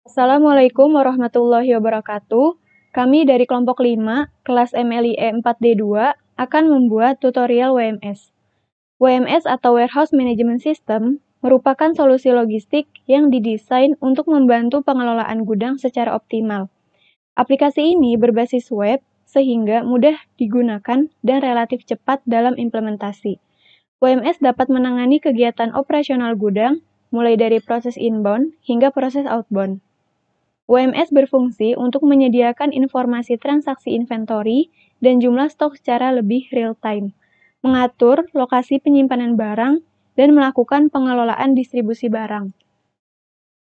Assalamualaikum warahmatullahi wabarakatuh. Kami dari kelompok 5, kelas MLIE 4D2, akan membuat tutorial WMS. WMS atau Warehouse Management System merupakan solusi logistik yang didesain untuk membantu pengelolaan gudang secara optimal. Aplikasi ini berbasis web sehingga mudah digunakan dan relatif cepat dalam implementasi. WMS dapat menangani kegiatan operasional gudang, mulai dari proses inbound hingga proses outbound. WMS berfungsi untuk menyediakan informasi transaksi inventory dan jumlah stok secara lebih real-time, mengatur lokasi penyimpanan barang, dan melakukan pengelolaan distribusi barang.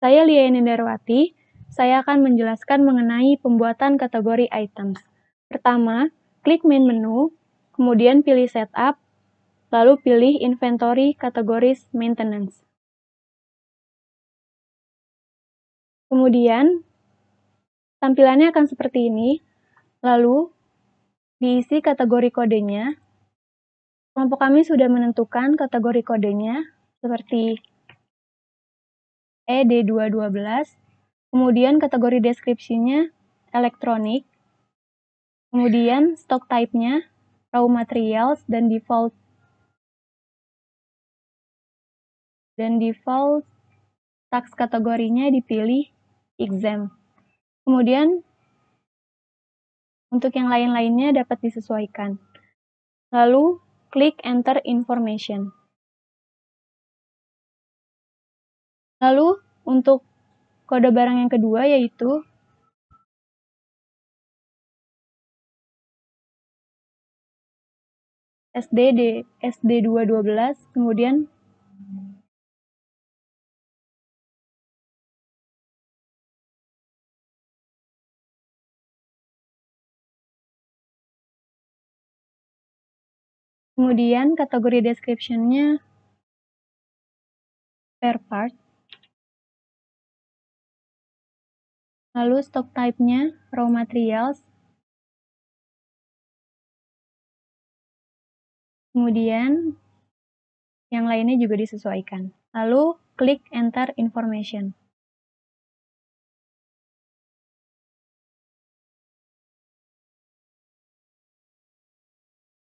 Saya Lia Nendarwati, saya akan menjelaskan mengenai pembuatan kategori items. Pertama, klik main menu, kemudian pilih setup, lalu pilih inventory categories maintenance. Kemudian, tampilannya akan seperti ini, lalu diisi kategori kodenya. Kelompok kami sudah menentukan kategori kodenya, seperti ED212, kemudian kategori deskripsinya elektronik, kemudian stock type-nya raw materials dan default tax kategorinya dipilih exempt. Kemudian untuk yang lain-lainnya dapat disesuaikan. Lalu klik enter information. Lalu untuk kode barang yang kedua yaitu SD212, kemudian kategori description-nya spare part. Lalu stock type-nya raw materials. Kemudian yang lainnya juga disesuaikan. Lalu klik enter information.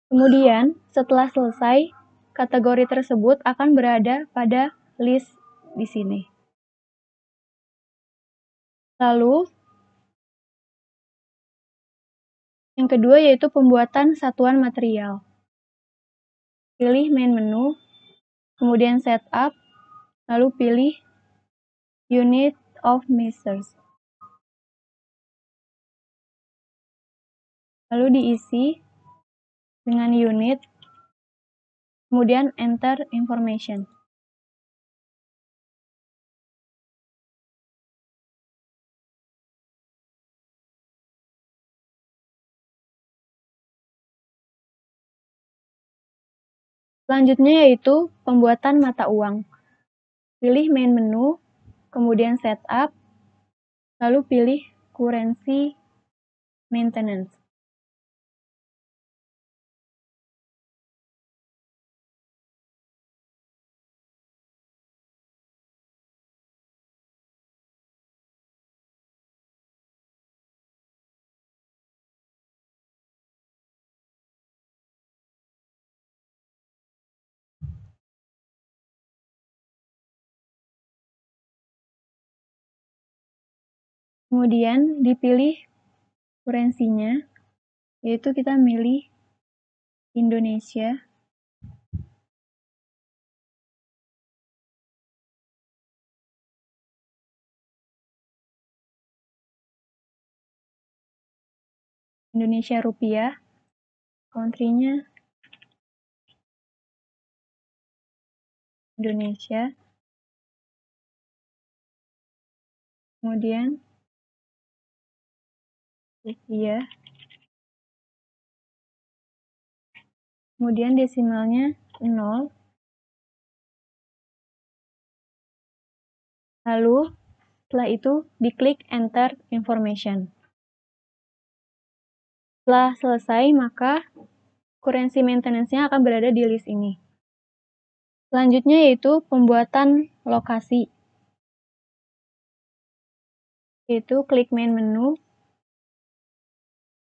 Kemudian, setelah selesai, kategori tersebut akan berada pada list di sini. Lalu, yang kedua yaitu pembuatan satuan material. Pilih main menu, kemudian setup, lalu pilih unit of measures. Lalu diisi dengan unit, kemudian enter information. Selanjutnya yaitu pembuatan mata uang. Pilih main menu, kemudian setup, lalu pilih currency maintenance. Kemudian dipilih kurensinya, yaitu kita milih Indonesia. Indonesia rupiah, country-nya Indonesia. Kemudian rupiah. Kemudian desimalnya 0. Lalu setelah itu diklik enter information. Setelah selesai, maka currency maintenance-nya akan berada di list ini. Selanjutnya yaitu pembuatan lokasi. yaitu klik main menu,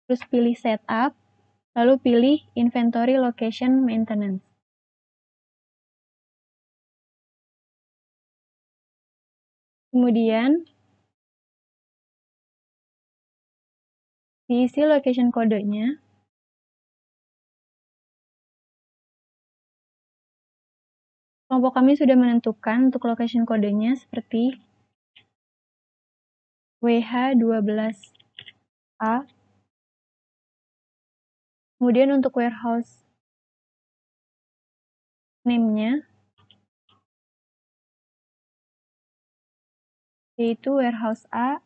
terus pilih setup, lalu pilih inventory location maintenance. Kemudian, diisi location kodenya. Kelompok kami sudah menentukan untuk location kodenya seperti WH12A. Kemudian untuk warehouse name-nya, yaitu warehouse A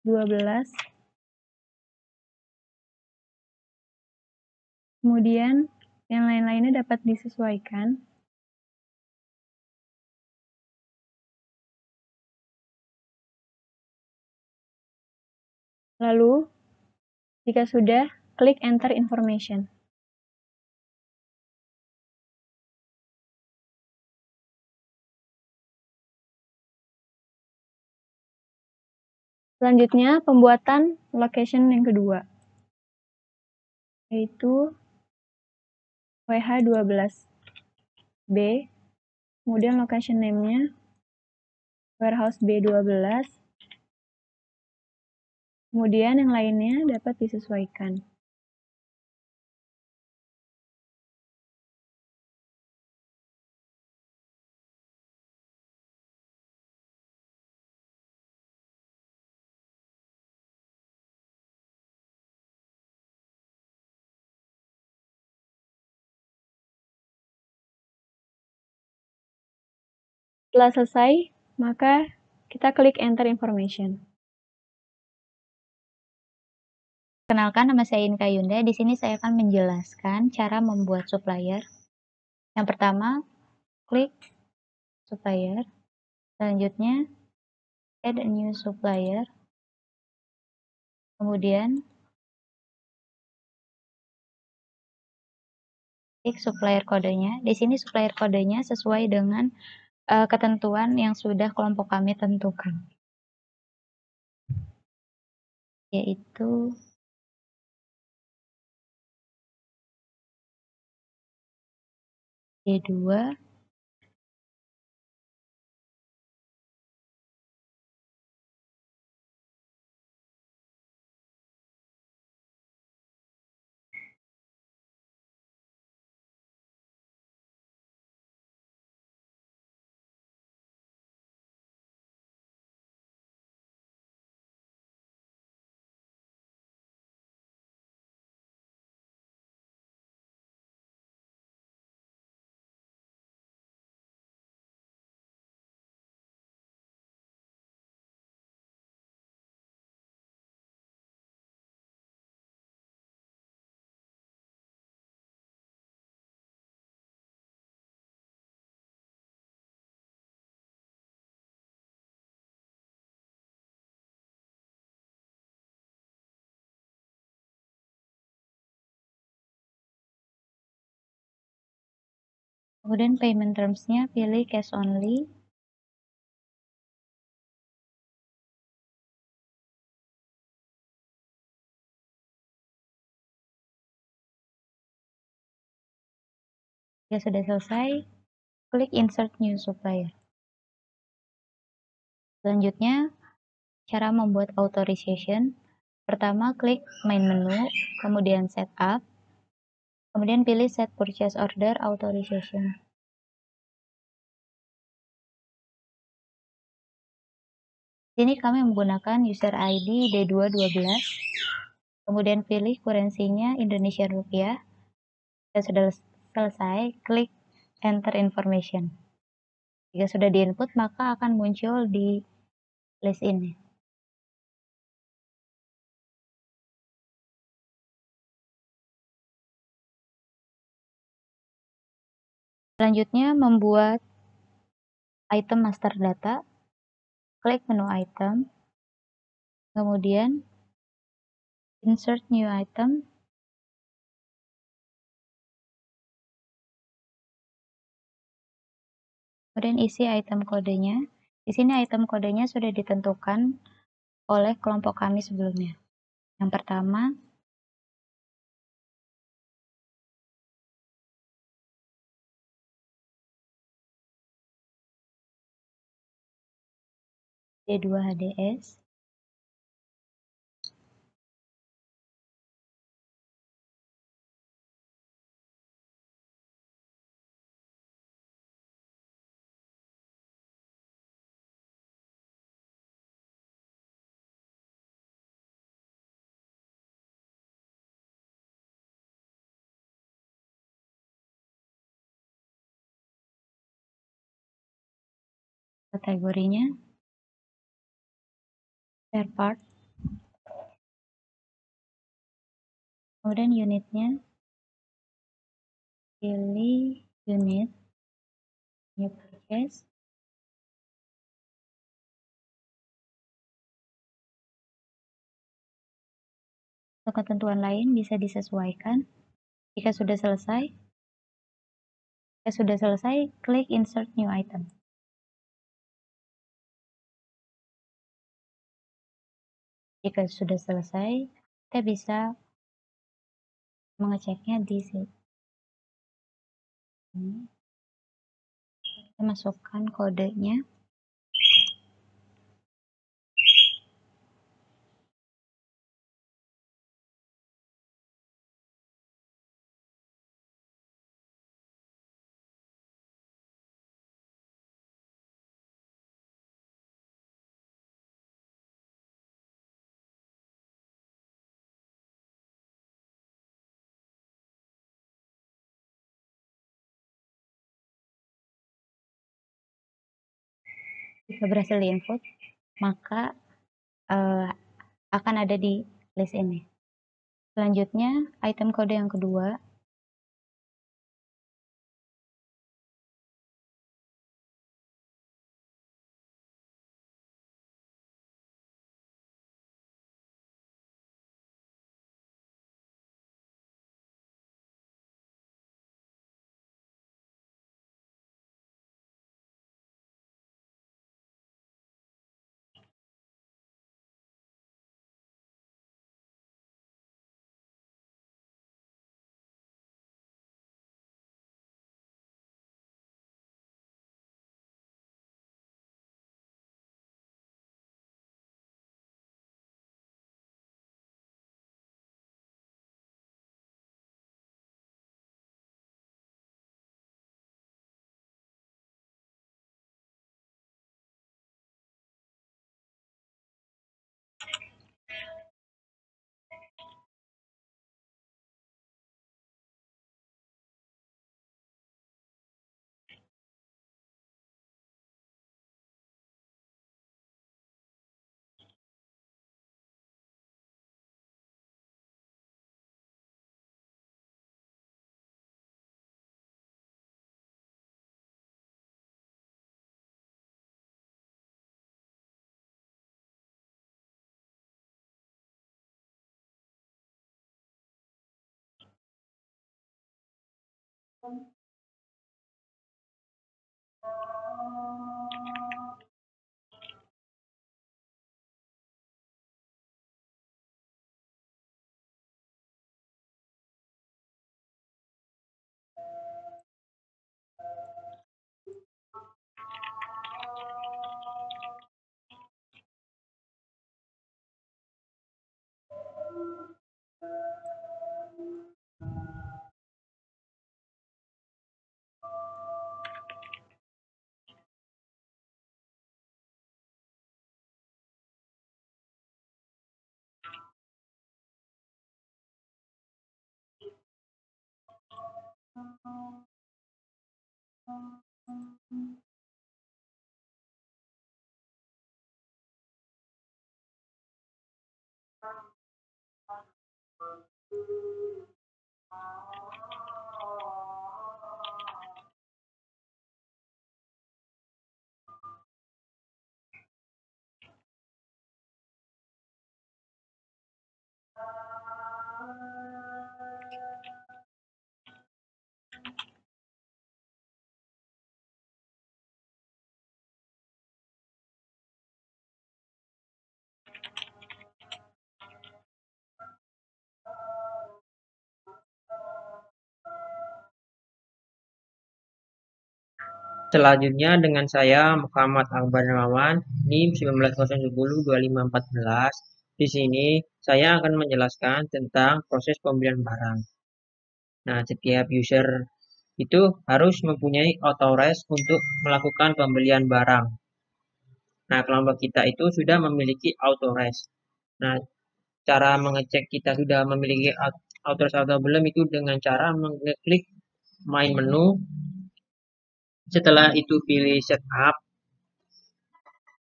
12. Kemudian yang lain-lainnya dapat disesuaikan. Lalu, jika sudah, klik Enter Information. Selanjutnya, pembuatan location yang kedua, yaitu WH12B, kemudian location name-nya warehouse B12, kemudian yang lainnya dapat disesuaikan. Setelah selesai, maka kita klik Enter Information. Kenalkan, nama saya Inka Yunda. Di sini saya akan menjelaskan cara membuat supplier. Yang pertama, klik supplier. Selanjutnya, add a new supplier. Kemudian, klik supplier kodenya. Di sini supplier kodenya sesuai dengan ketentuan yang sudah kelompok kami tentukan, yaitu D2, kemudian payment terms-nya pilih cash only. Jika sudah selesai, klik insert new supplier. Selanjutnya, cara membuat authorization. Pertama, klik main menu, kemudian setup, kemudian pilih set purchase order authorization. Sini kami menggunakan user ID D212, kemudian pilih kurensinya Indonesian Rupiah. Jika sudah selesai, klik Enter Information. Jika sudah diinput, maka akan muncul di list ini. Selanjutnya, membuat item master data. Klik menu item, kemudian insert new item, kemudian isi item kodenya. Di sini item kodenya sudah ditentukan oleh kelompok kami sebelumnya. Yang pertama, D2HDS. Kategorinya spare part. Kemudian unitnya, pilih unit, new purchase. Untuk ketentuan lain bisa disesuaikan. Jika sudah selesai, klik insert new item. Jika sudah selesai, kita bisa mengeceknya di sini. Kita masukkan kodenya. Jika berhasil diinput, maka akan ada di list ini. Selanjutnya, item kode yang kedua. selanjutnya dengan saya Muhammad Akbar Namawan, NIM 1901102514. Di sini saya akan menjelaskan tentang proses pembelian barang. Nah, setiap user itu harus mempunyai authorized untuk melakukan pembelian barang. Nah, kelompok kita itu sudah memiliki authorized. Nah, cara mengecek kita sudah memiliki authorized atau belum itu dengan cara mengklik main menu. Setelah itu pilih setup,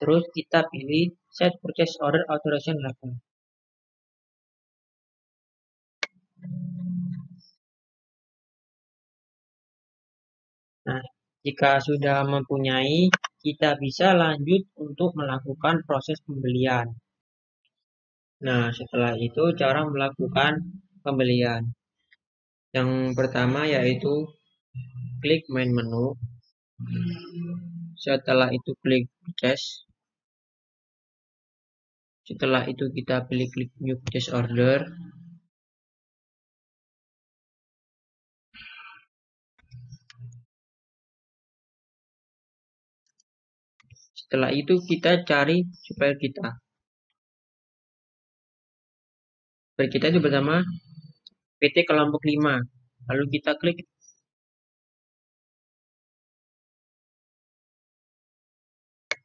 terus kita pilih set purchase order authorization level. Nah, jika sudah mempunyai, kita bisa lanjut untuk melakukan proses pembelian. Nah, setelah itu cara melakukan pembelian. Yang pertama yaitu klik main menu. Setelah itu klik purchase. Setelah itu kita pilih klik new purchase order. Setelah itu kita cari supplier kita. Supplier kita itu bersama PT kelompok 5. Lalu kita klik.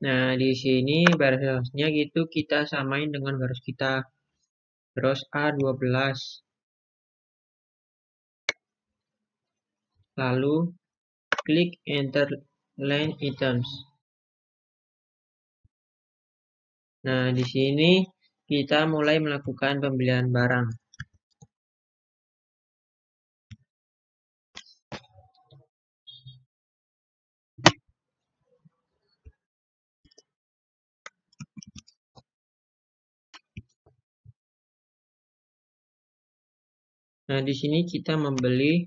Nah, di sini barisnya gitu kita samain dengan baris kita. Terus A12. Lalu klik enter line items. Nah, di sini kita mulai melakukan pembelian barang. Nah, di sini kita membeli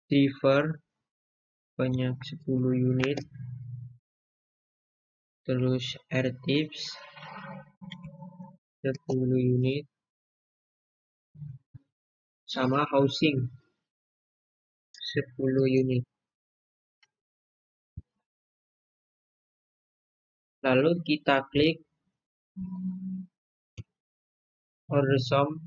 driver banyak 10 unit. Terus air tips 10 unit. Sama housing 10 unit. Lalu kita klik order sum.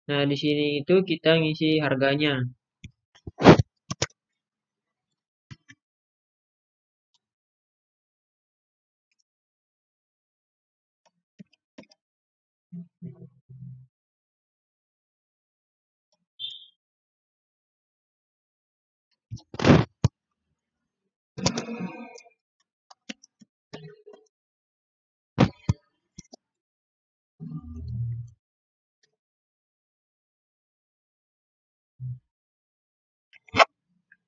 Nah, di sini itu kita ngisi harganya.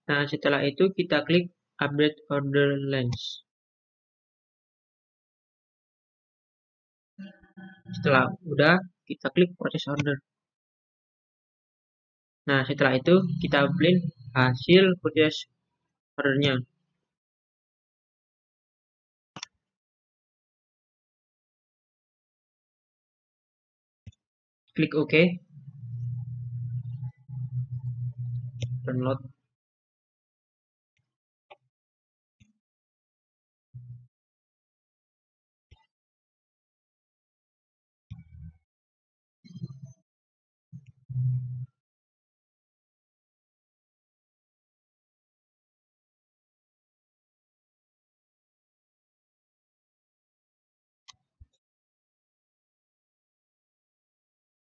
Nah, setelah itu kita klik update order length. Setelah udah, kita klik proses order. Nah, setelah itu kita print hasil purchase ordernya. Klik OK. Download.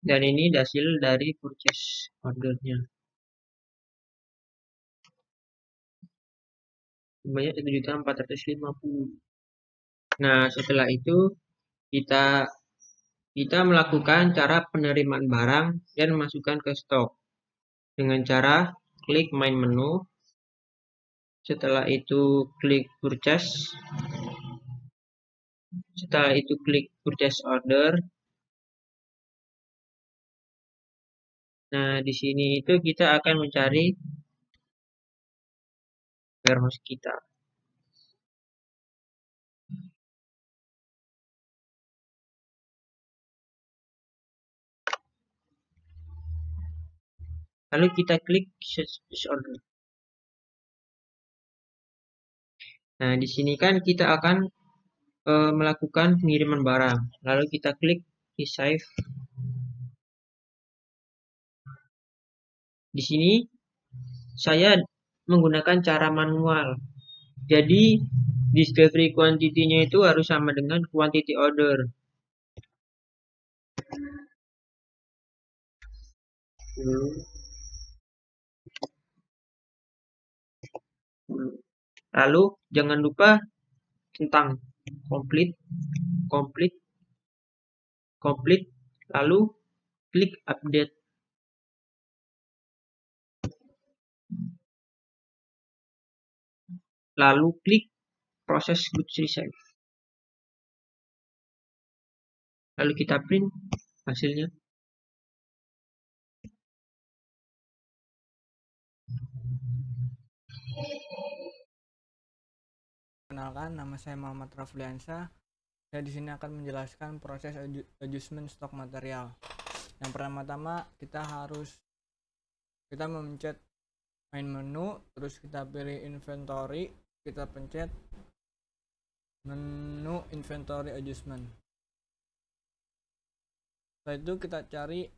Dan ini hasil dari purchase ordernya. Sebanyak 1.450.000. Nah, setelah itu kita melakukan cara penerimaan barang dan masukkan ke stok dengan cara klik main menu. Setelah itu klik purchase. Setelah itu klik purchase order. Nah, di sini itu kita akan mencari warehouse kita. Lalu kita klik Search Order. Nah, di sini kan kita akan melakukan pengiriman barang. Lalu kita klik Receive. Di sini saya menggunakan cara manual. Jadi discovery quantity-nya itu harus sama dengan quantity order. Lalu jangan lupa tentang complete, lalu klik update. Lalu klik proses goods receive. Lalu kita print hasilnya. Perkenalkan, nama saya Muhammad Rafliansyah. Saya di sini akan menjelaskan proses adjustment stok material. Yang pertama-tama kita memencet main menu, terus kita pilih inventory, kita pencet menu inventory adjustment. Setelah itu kita cari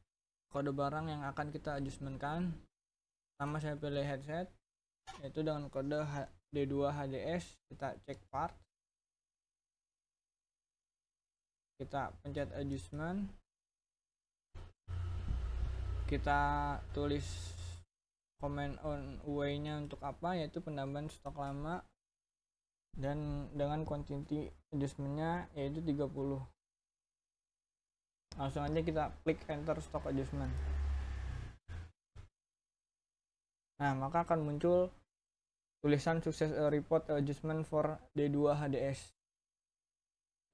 kode barang yang akan kita adjustmentkan. Pertama saya pilih headset, yaitu dengan kode D2 HDS. Kita cek part, kita pencet adjustment, kita tulis comment on way nya untuk apa, yaitu penambahan stok lama, dan dengan quantity adjustmentnya yaitu 30. Langsung aja kita klik enter stock adjustment. Nah, maka akan muncul tulisan sukses report adjustment for D2 HDS.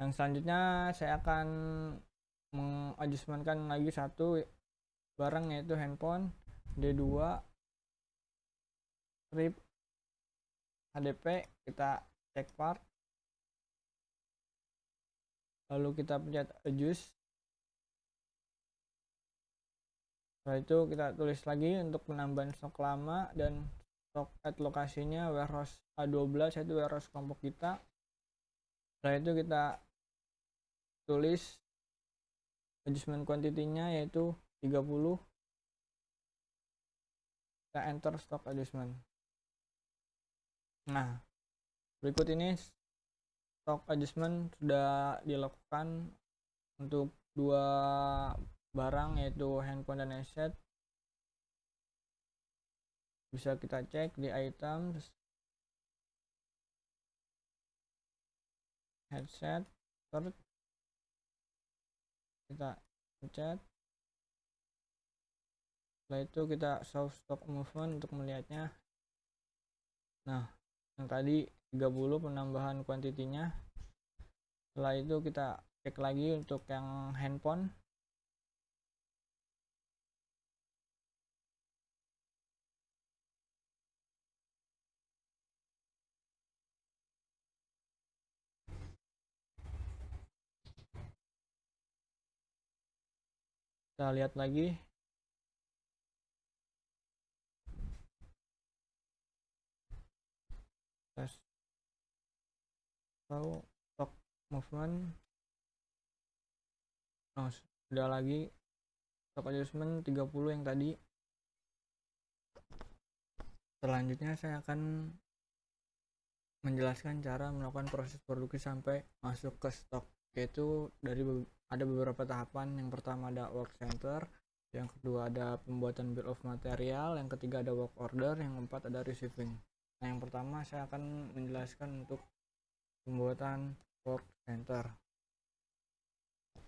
Yang selanjutnya saya akan mengadjustmentkan lagi satu barang, yaitu handphone D2 strip HDP. Kita cek part, lalu kita pencet adjust. Setelah itu kita tulis lagi untuk penambahan stok lama dan stok at lokasinya warehouse A12, yaitu warehouse kelompok kita. Setelah itu kita tulis adjustment quantity-nya yaitu 30. Kita enter stock adjustment. Nah, berikut ini stock adjustment sudah dilakukan untuk dua barang, yaitu handphone dan headset. Bisa kita cek di items, headset, search, kita pencet. Setelah itu kita show stock movement untuk melihatnya. Nah, yang tadi 30 penambahan kuantitinya. Setelah itu kita cek lagi untuk yang handphone. Kita lihat lagi. Tes tahu stock movement. Nah, sudah lagi stock adjustment 30 yang tadi. Selanjutnya saya akan menjelaskan cara melakukan proses produksi sampai masuk ke stok, yaitu ada beberapa tahapan. Yang pertama ada work center, yang kedua ada pembuatan bill of material, yang ketiga ada work order, yang keempat ada receiving. Nah, yang pertama saya akan menjelaskan untuk pembuatan work center.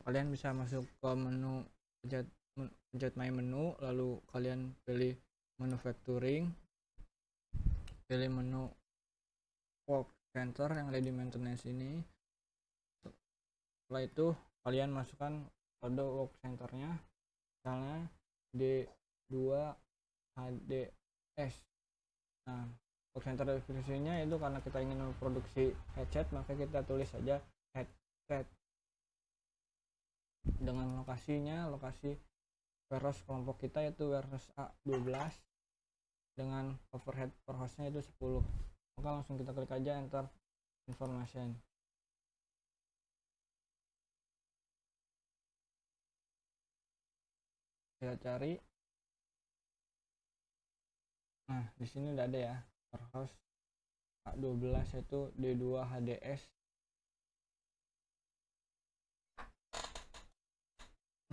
Kalian bisa masuk ke menu, pencet my menu, lalu kalian pilih manufacturing, pilih menu work center yang ada di maintenance ini. Setelah itu kalian masukkan kode work centernya, misalnya D2 HDS. Nah, work center definisinya itu karena kita ingin memproduksi headset, maka kita tulis saja headset dengan lokasinya, lokasi warehouse kelompok kita yaitu warehouse A12 dengan overhead per hostnya itu 10. Maka langsung kita klik aja enter information. Kita cari. Nah, di sini udah ada ya, warehouse A12 yaitu D2 HDS.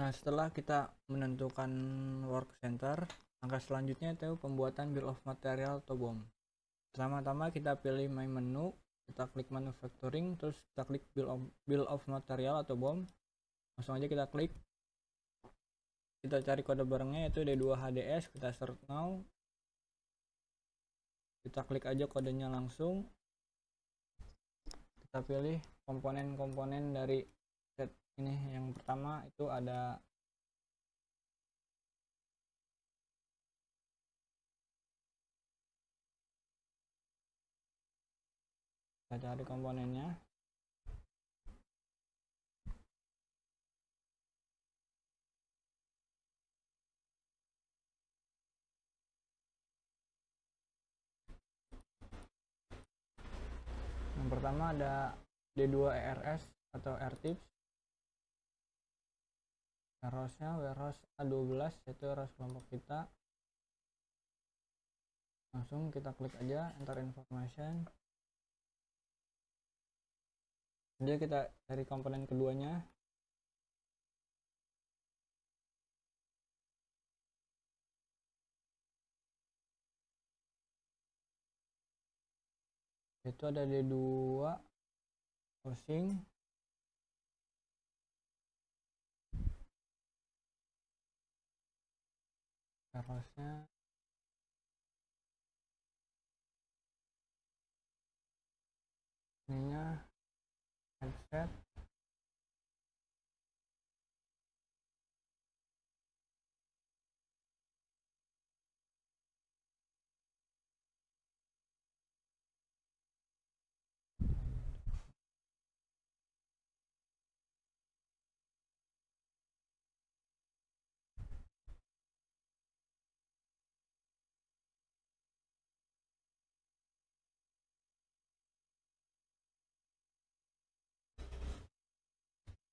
Nah, setelah kita menentukan work center, langkah selanjutnya itu pembuatan bill of material atau BOM. Pertama-tama kita pilih my menu, kita klik manufacturing, terus kita klik bill of material atau BOM. Langsung aja kita klik. Kita cari kode barangnya yaitu D2 HDS, kita search now. Kita klik aja kodenya langsung. Kita pilih komponen-komponen dari set ini. Yang pertama itu ada kita cari komponennya. Yang pertama ada D2 ERS atau AirTips. Warehouse-nya warehouse A12 yaitu warehouse kelompok kita. Langsung kita klik aja enter information. Jadi kita cari komponen keduanya. Itu ada D2 housing. Warehouse-nya ininya headset.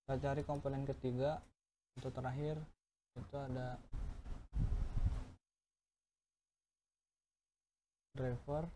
Kita cari komponen ketiga untuk terakhir, itu ada driver.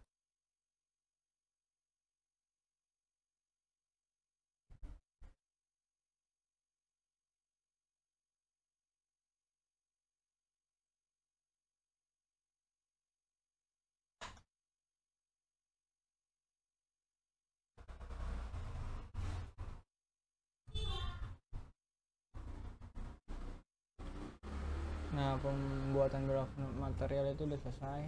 Nah, pembuatan bill of material itu udah selesai.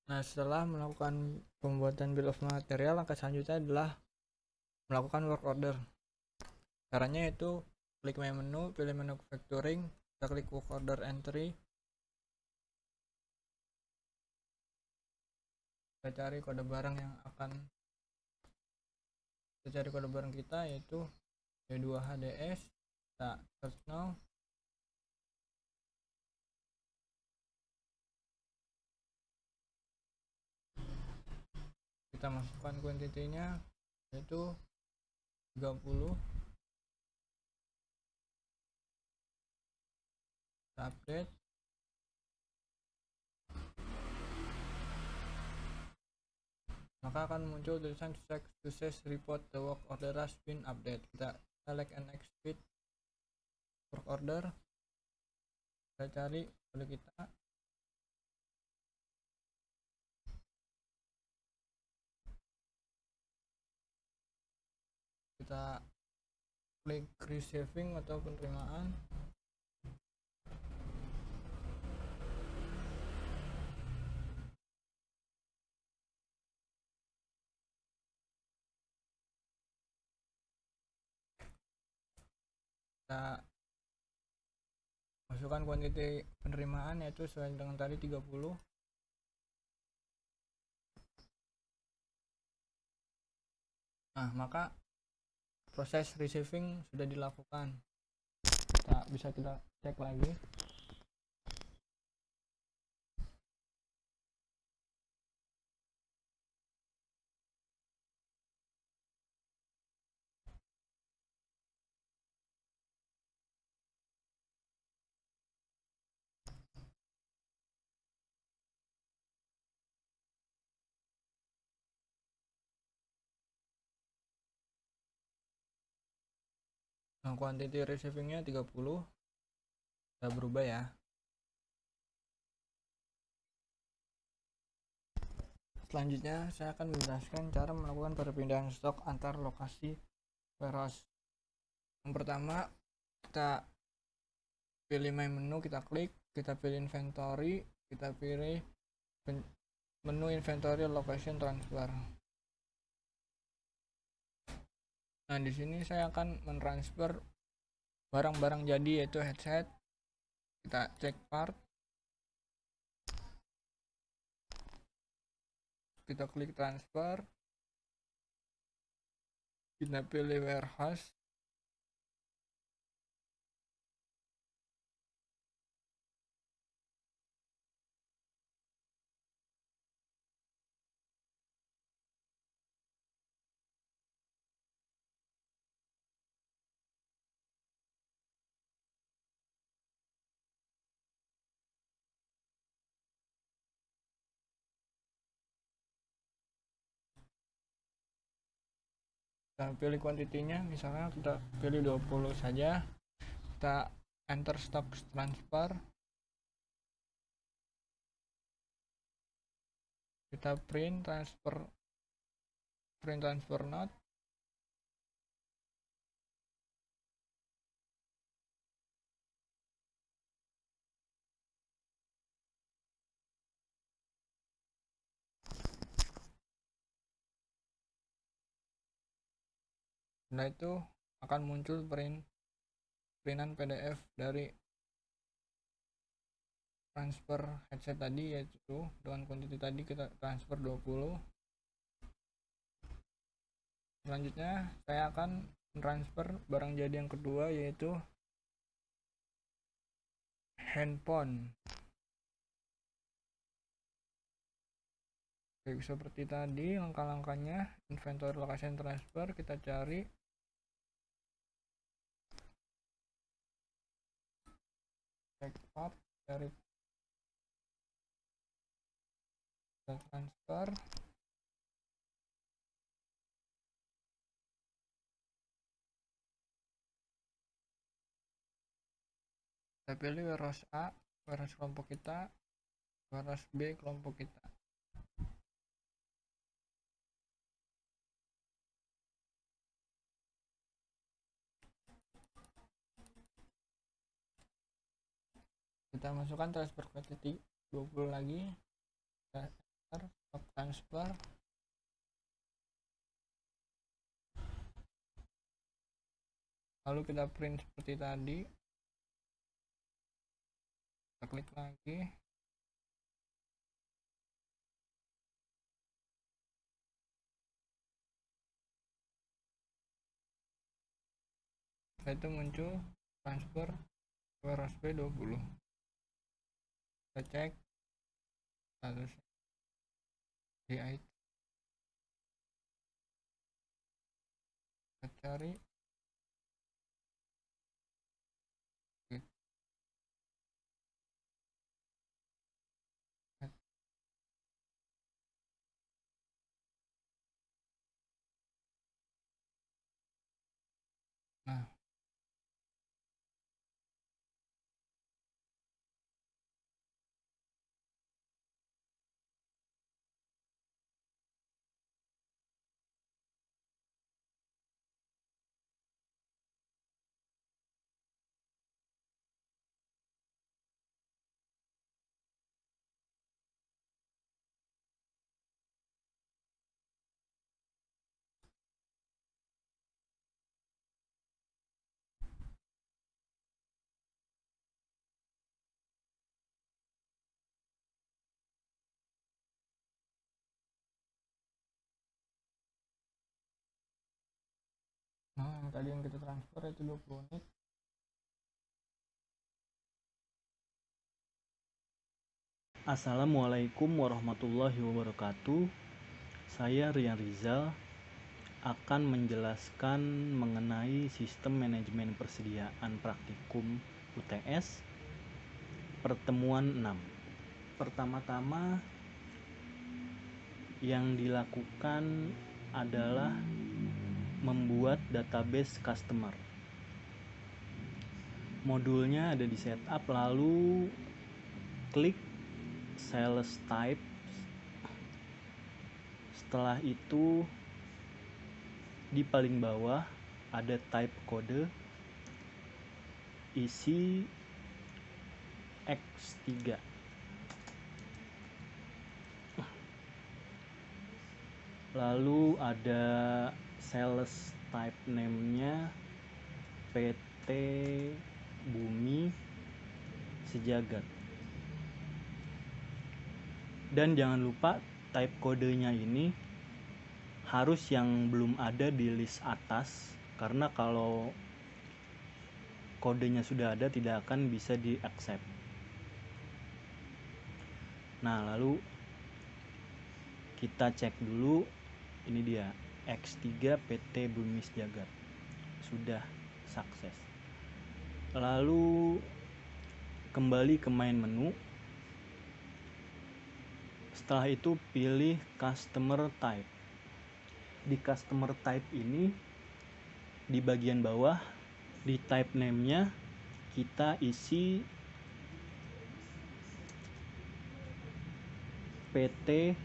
Nah, setelah melakukan pembuatan bill of material, langkah selanjutnya adalah melakukan work order. Caranya yaitu klik my menu, pilih manufacturing, kita klik work order entry. Kita cari kode barang yang akan kita cari kode barang kita yaitu D2 HDS. Kita search now. Kita masukkan kuantitinya yaitu 30. Kita update. Maka akan muncul tulisan success report the work order has been update. Kita select and execute work order. Kita cari kode kita. Kita klik receiving atau penerimaan. Kita masukkan kuantiti penerimaan yaitu sesuai dengan tadi 30. Nah, maka proses receiving sudah dilakukan. Bisa kita cek lagi. Nah, quantity receivingnya 30 sudah berubah ya. Selanjutnya saya akan menjelaskan cara melakukan perpindahan stok antar lokasi warehouse. Yang pertama, kita pilih main menu, kita klik, kita pilih inventory, kita pilih menu inventory location transfer. Nah, di sini saya akan mentransfer barang-barang jadi, yaitu headset. Kita cek part, kita klik transfer, kita pilih warehouse, kita pilih kuantitinya, misalnya kita pilih 20 saja, kita enter stock transfer, kita print transfer note, setelah itu akan muncul printan PDF dari transfer headset tadi, yaitu dengan kuantiti tadi kita transfer 20. Selanjutnya saya akan transfer barang jadi yang kedua, yaitu handphone. Oke, seperti tadi langkah-langkahnya, inventory location transfer, kita cari, check part, cari transfer, kita pilih warehouse A, warehouse kelompok kita, warehouse B kelompok kita. Kita masukkan transfer quantity 20 lagi, kita enter stock transfer, lalu kita print seperti tadi, kita klik lagi, setelah itu muncul transfer warehouse B 20. Kita cek status di item, kita cari, nah Tadi yang kita transfer itu 20 unit. Assalamualaikum warahmatullahi wabarakatuh. Saya Rian Rizal akan menjelaskan mengenai sistem manajemen persediaan praktikum UTS pertemuan 6. Pertama-tama yang dilakukan adalah membuat database customer. Modulnya ada di setup, lalu klik sales type. Setelah itu di paling bawah ada type kode, isi X3. Lalu ada sales type name-nya PT Bumi Sejagat. Dan jangan lupa type kodenya ini harus yang belum ada di list atas, karena kalau kodenya sudah ada tidak akan bisa di accept. Nah, lalu kita cek dulu, ini dia X3 PT Bumi Sejagat, sudah sukses. Lalu kembali ke main menu. Setelah itu pilih customer type. Di customer type ini di bagian bawah di type name-nya kita isi PT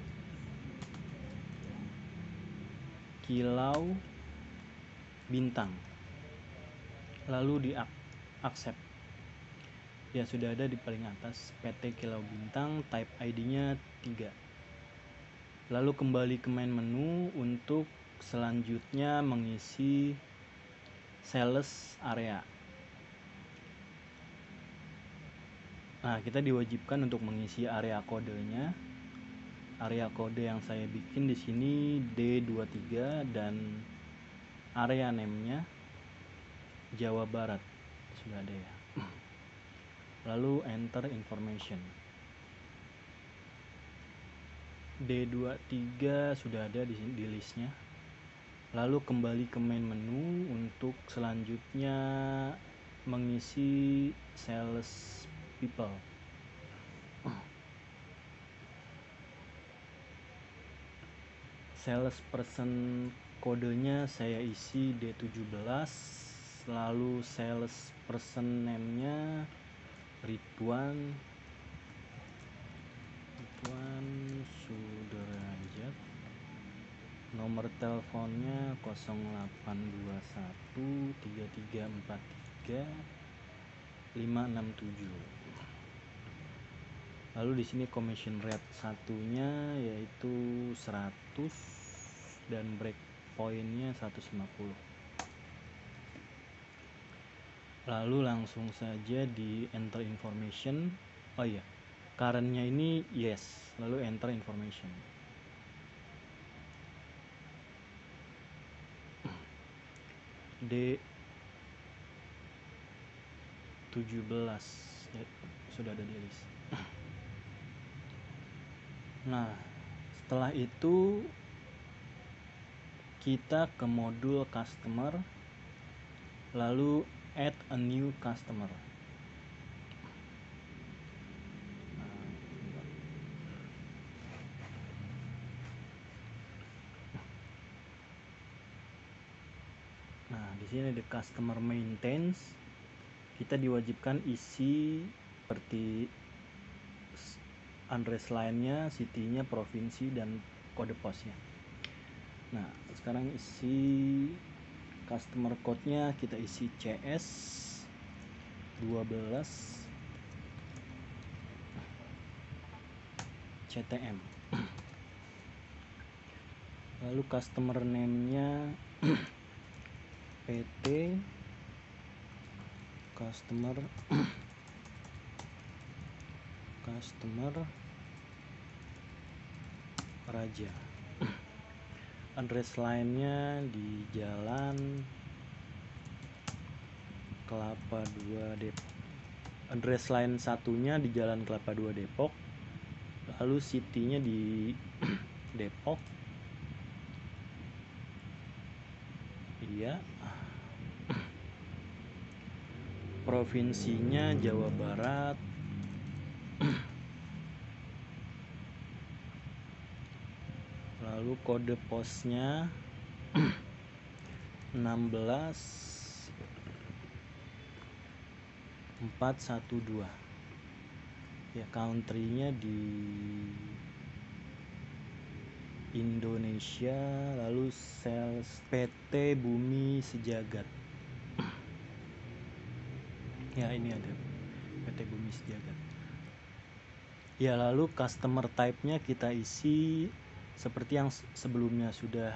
Kilau Bintang, lalu di accept. Ya, sudah ada di paling atas PT Kilau Bintang, type ID-nya 3. Lalu kembali ke main menu untuk selanjutnya mengisi sales area. Nah, kita diwajibkan untuk mengisi area kodenya. Area kode yang saya bikin di sini D23 dan area name-nya Jawa Barat. Sudah ada ya. Lalu enter information. D23 sudah ada di listnya. Lalu kembali ke main menu untuk selanjutnya mengisi sales people. Sales person kodenya saya isi D17, lalu sales person name-nya Ridwan Sudrajat, nomor teleponnya 0821 3343 567. Lalu di sini commission rate satunya yaitu 100 dan break point-nya 150. Lalu langsung saja di enter information. Oh iya, current-nya ini yes, lalu enter information. D17 ya, sudah ada di list. Nah, setelah itu kita ke modul customer, lalu add a new customer. Nah, di sini ada customer maintenance. Kita diwajibkan isi seperti address line-nya, city-nya, provinsi, dan kode posnya. Nah, sekarang isi customer code-nya, kita isi CS 12 CTM. Lalu customer name-nya PT customer Raja. Address line-nya di Jalan Kelapa 2 Depok. Address line satunya di Jalan Kelapa 2 Depok. Lalu city-nya di Depok. Iya. Provinsinya Jawa Barat. Lalu kode posnya 16412. Ya, country-nya di Indonesia. Lalu sales PT Bumi Sejagat. Ya, ini ada PT Bumi Sejagat. Ya, lalu customer type-nya kita isi seperti yang sebelumnya sudah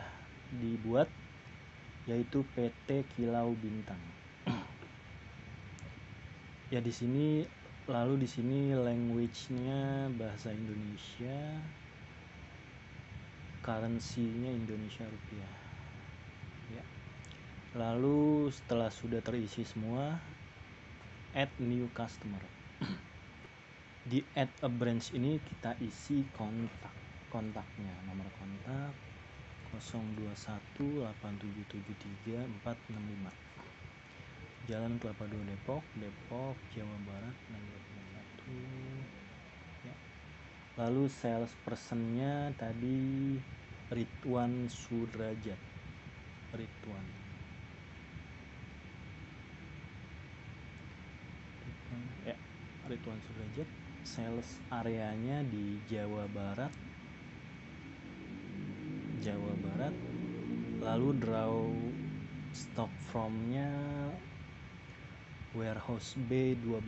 dibuat, yaitu PT Kilau Bintang. Ya, di sini language-nya bahasa Indonesia, currency-nya Indonesia rupiah. Ya. Lalu setelah sudah terisi semua, add new customer. Di add a branch ini kita isi kontaknya, nomor kontak 02187734665. Jalan Kelapa 2 Depok, Jawa Barat 6231. Ya. Lalu sales personnya tadi Ridwan Sudrajat. Ridwan Sudrajat. Sales areanya di Jawa Barat. Lalu draw stock from-nya warehouse B12.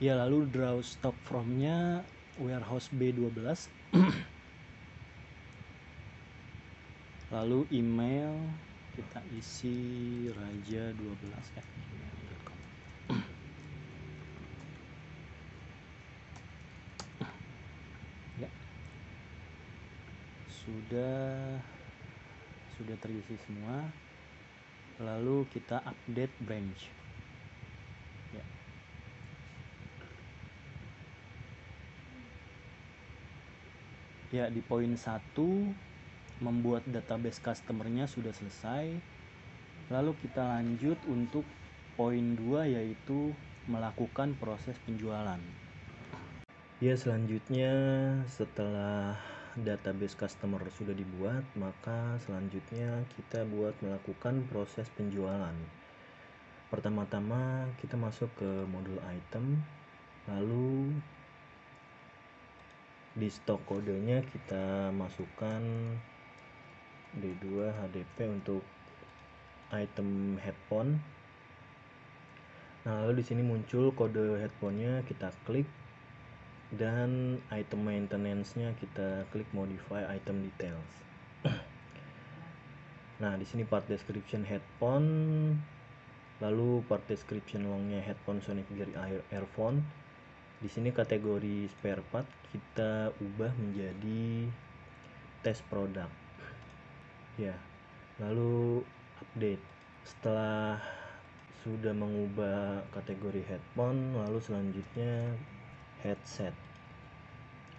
Ya, lalu draw stock from-nya warehouse B12. Lalu email kita isi raja12@gmail.com. Ya, sudah terisi semua. Lalu kita update branch. Ya. Ya, di poin 1 membuat database customernya sudah selesai. Lalu kita lanjut untuk poin 2, yaitu melakukan proses penjualan. Ya, selanjutnya setelah database customer sudah dibuat, maka selanjutnya kita melakukan proses penjualan. Pertama-tama kita masuk ke modul item, lalu di stok kodenya kita masukkan D2 HDP untuk item headphone. Nah, lalu di sini muncul kode headphone-nya, kita klik, dan item maintenance-nya kita klik modify item details. Nah, di sini part description headphone, lalu part description long-nya headphone Sonic Gear earphone. Di sini kategori spare part kita ubah menjadi test product. Ya, lalu update. Setelah sudah mengubah kategori headphone, lalu selanjutnya headset.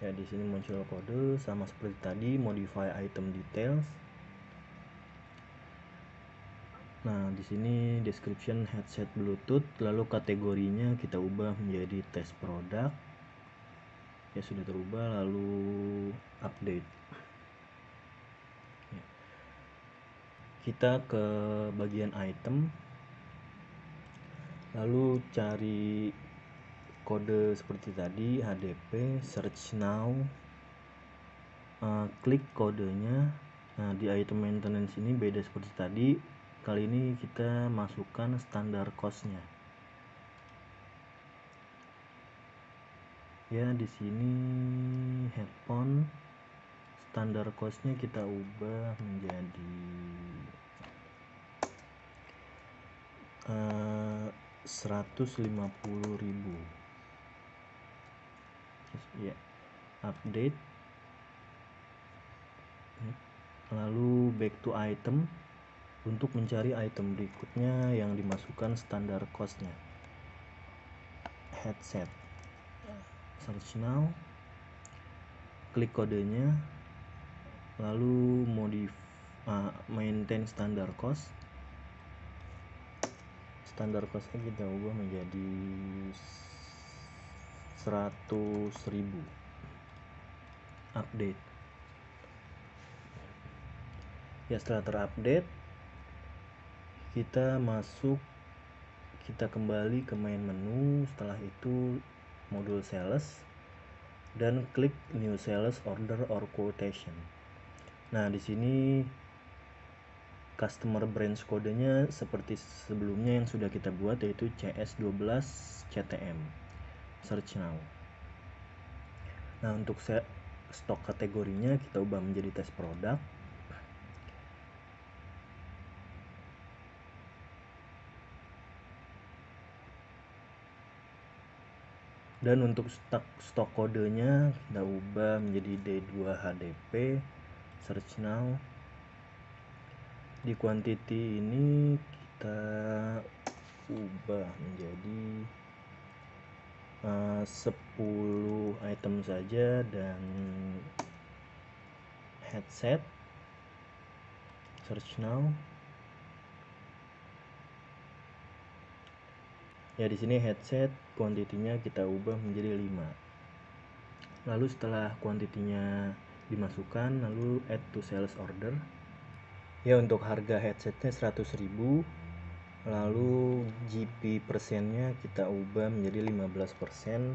Ya, di sini muncul kode sama seperti tadi, modify item details. Nah, di sini description headset Bluetooth, lalu kategorinya kita ubah menjadi test product. Ya, sudah terubah, lalu update. Ya. Kita ke bagian item, lalu cari kode seperti tadi, HDP, search now, klik kodenya. Nah, di item maintenance ini beda seperti tadi. Kali ini kita masukkan standar cost-nya. Ya, di sini headphone standar cost-nya kita ubah menjadi 150.000. Ya, update. lalu back to item untuk mencari item berikutnya yang dimasukkan standar costnya. Headset, search now, klik kodenya, lalu maintain standar cost. Standar costnya kita ubah menjadi 100.000. Update. Ya, setelah terupdate, kita kembali ke main menu. Setelah itu modul sales dan klik new sales order or quotation. Nah, di sini customer branch kodenya seperti sebelumnya yang sudah kita buat, yaitu CS12 CTM. Search now. Nah, untuk stok kategorinya kita ubah menjadi test product. Dan untuk stok kodenya kita ubah menjadi D2HDP. Search now. Di quantity ini kita ubah menjadi 10 item saja, dan headset. Search now. Ya, di sini headset kuantitinya kita ubah menjadi 5. Lalu setelah kuantitinya dimasukkan, lalu add to sales order. Ya, untuk harga headsetnya 100.000. Lalu GP persennya kita ubah menjadi 15%.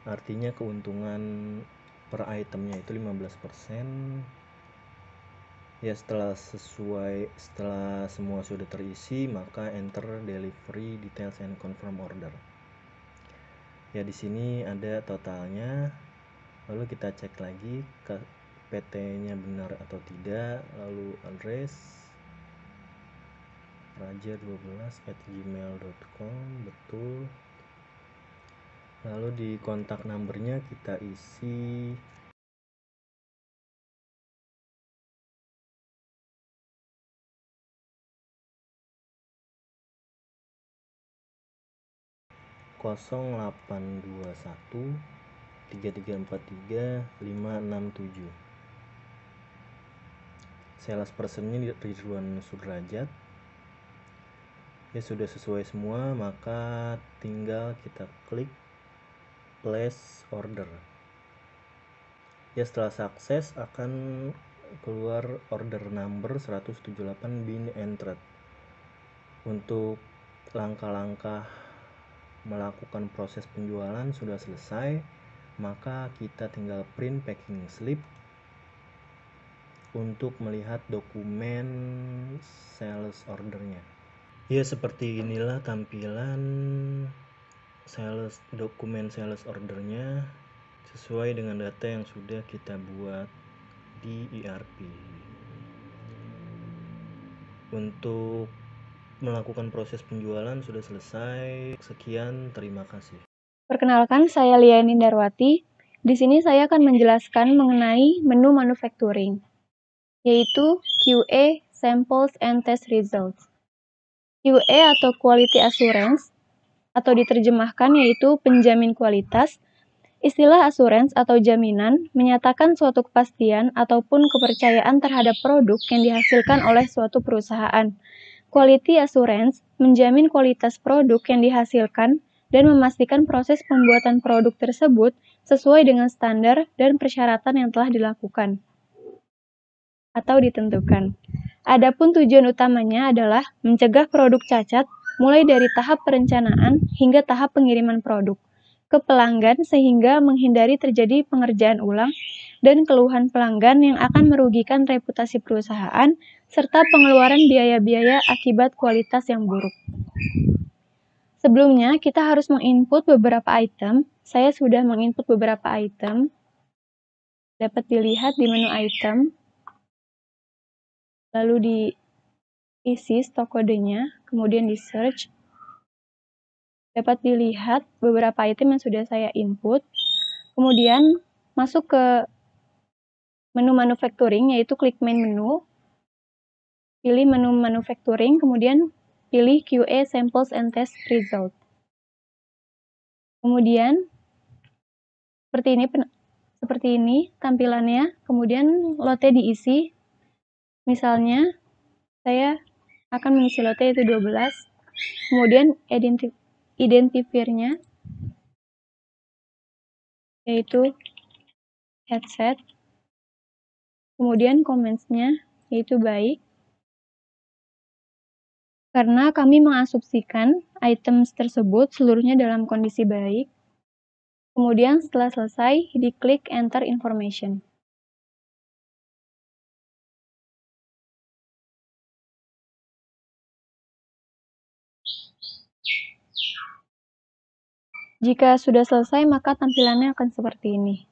Artinya keuntungan per itemnya itu 15%. Ya, setelah semua sudah terisi, maka enter delivery details and confirm order. Ya, di sini ada totalnya. Lalu kita cek lagi ke PT-nya benar atau tidak. Lalu address raja12@gmail.com, betul. Lalu di kontak numbernya kita isi (0821 3343 567). Sales personnya Ridwan Sudrajat. Ya, sudah sesuai semua, maka tinggal kita klik place order. Ya, setelah sukses akan keluar order number 178 being entered. Untuk langkah-langkah melakukan proses penjualan sudah selesai, maka kita tinggal print packing slip untuk melihat dokumen sales ordernya. Ya, seperti inilah tampilan dokumen sales ordernya sesuai dengan data yang sudah kita buat di ERP. Untuk melakukan proses penjualan sudah selesai. Sekian, terima kasih. Perkenalkan, saya Liani Darwati. Di sini saya akan menjelaskan mengenai menu manufacturing, yaitu QA, Samples and Test Results. QA atau Quality Assurance, atau diterjemahkan yaitu penjamin kualitas. Istilah assurance atau jaminan menyatakan suatu kepastian ataupun kepercayaan terhadap produk yang dihasilkan oleh suatu perusahaan. Quality assurance menjamin kualitas produk yang dihasilkan dan memastikan proses pembuatan produk tersebut sesuai dengan standar dan persyaratan yang telah dilakukan atau ditentukan. Adapun tujuan utamanya adalah mencegah produk cacat mulai dari tahap perencanaan hingga tahap pengiriman produk ke pelanggan sehingga menghindari terjadi pengerjaan ulang dan keluhan pelanggan yang akan merugikan reputasi perusahaan serta pengeluaran biaya-biaya akibat kualitas yang buruk. Sebelumnya, kita harus menginput beberapa item. Saya sudah menginput beberapa item. Dapat dilihat di menu item. Lalu diisi stok kodenya, kemudian di search. Dapat dilihat beberapa item yang sudah saya input. Kemudian masuk ke menu manufacturing, yaitu klik main menu, pilih menu manufacturing, kemudian pilih QA samples and test result. Kemudian seperti ini tampilannya, kemudian lotnya diisi. Misalnya saya akan mengisi lotnya yaitu 12. Kemudian identifiernya yaitu headset. Kemudian comments-nya yaitu baik. Karena kami mengasumsikan items tersebut seluruhnya dalam kondisi baik. Kemudian setelah selesai, diklik enter information. Jika sudah selesai, maka tampilannya akan seperti ini.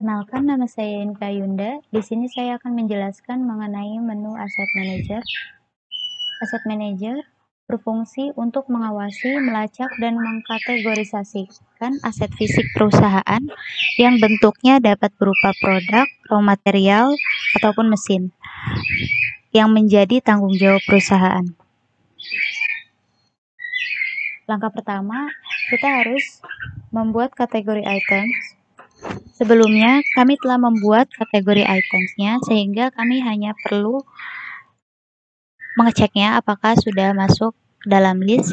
Kenalkan, nama saya Inka Yunda. Di sini saya akan menjelaskan mengenai menu Asset Manager. Asset Manager berfungsi untuk mengawasi, melacak, dan mengkategorisasikan aset fisik perusahaan yang bentuknya dapat berupa produk, raw material, ataupun mesin yang menjadi tanggung jawab perusahaan. Langkah pertama, kita harus membuat kategori items. Sebelumnya, kami telah membuat kategori itemsnya sehingga kami hanya perlu mengeceknya apakah sudah masuk dalam list.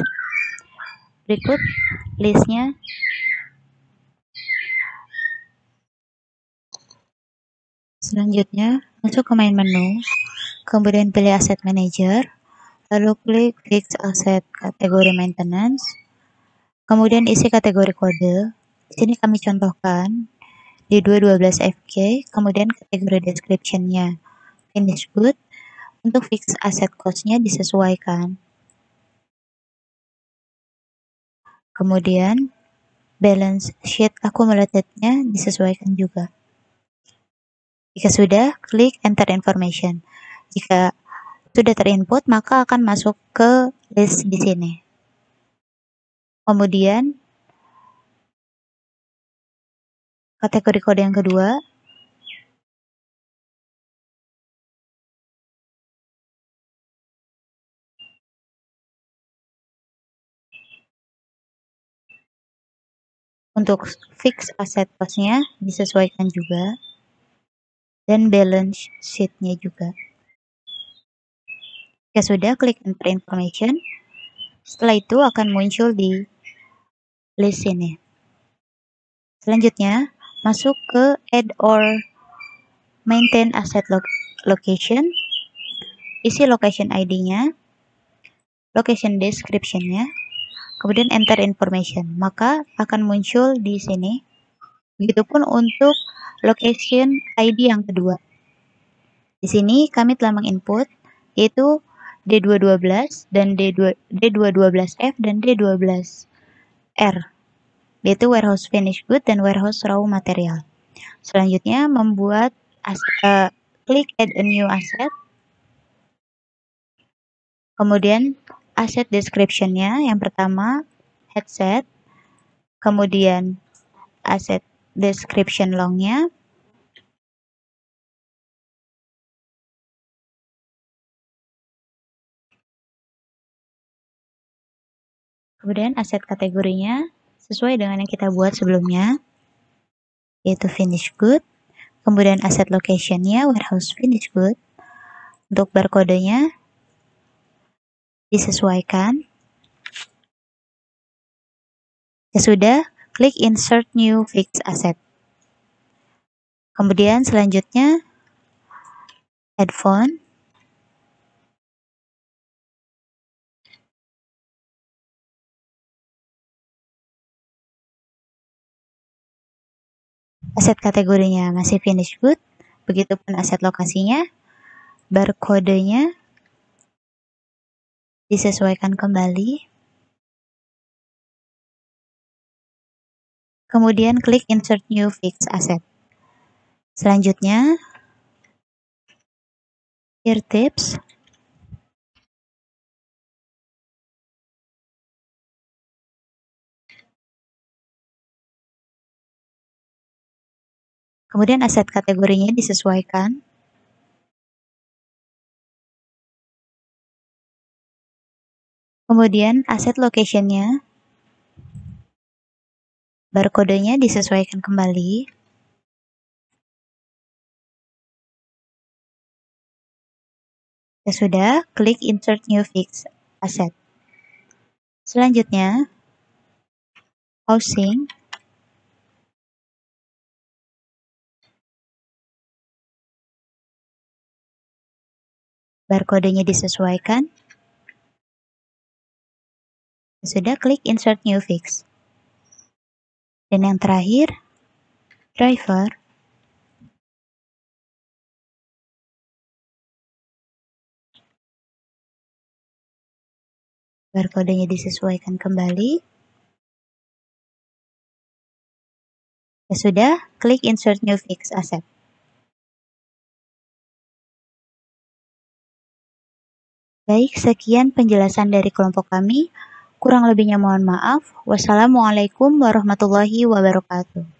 Berikut listnya. Selanjutnya, masuk ke main menu, kemudian pilih Asset Manager, lalu klik Fix Asset kategori Maintenance, kemudian isi kategori kode. Di sini kami contohkan di 212FK, kemudian kategori description-nya Finish Good. Untuk fix asset cost-nya disesuaikan. Kemudian balance sheet accumulated-nya disesuaikan juga. Jika sudah, klik enter information. Jika sudah terinput, maka akan masuk ke list di sini. Kemudian kategori kode yang kedua, untuk fix asset cost-nya disesuaikan juga, dan balance sheet-nya juga. Jika sudah, klik enter information. Setelah itu akan muncul di list ini. Selanjutnya, masuk ke add or maintain asset location, isi location ID-nya, location description-nya, kemudian enter information, maka akan muncul di sini. Begitupun untuk location ID yang kedua. Di sini kami telah menginput yaitu D212 dan D212F dan D12R, yaitu warehouse finish good dan warehouse raw material. Selanjutnya membuat klik add a new asset. Kemudian asset description-nya yang pertama headset, kemudian asset description long-nya, kemudian aset kategorinya sesuai dengan yang kita buat sebelumnya, yaitu finish good. Kemudian aset location-nya warehouse finish good. Untuk barcode-nya disesuaikan. Ya sudah, klik insert new fixed asset. Kemudian selanjutnya add font. Aset kategorinya masih finish good, begitupun aset lokasinya, barcode-nya disesuaikan kembali. Kemudian klik insert new fixed asset. Selanjutnya, here tips. Kemudian aset kategorinya disesuaikan. Kemudian aset location-nya, barcode-nya disesuaikan kembali. Ya sudah, klik Insert New Fixed Asset. Selanjutnya, housing. Barcode-nya disesuaikan. Ya sudah, klik Insert New Fix. Dan yang terakhir, driver. Barcode-nya disesuaikan kembali. Ya sudah, klik Insert New Fixed Asset. Baik, sekian penjelasan dari kelompok kami. Kurang lebihnya mohon maaf. Wassalamualaikum warahmatullahi wabarakatuh.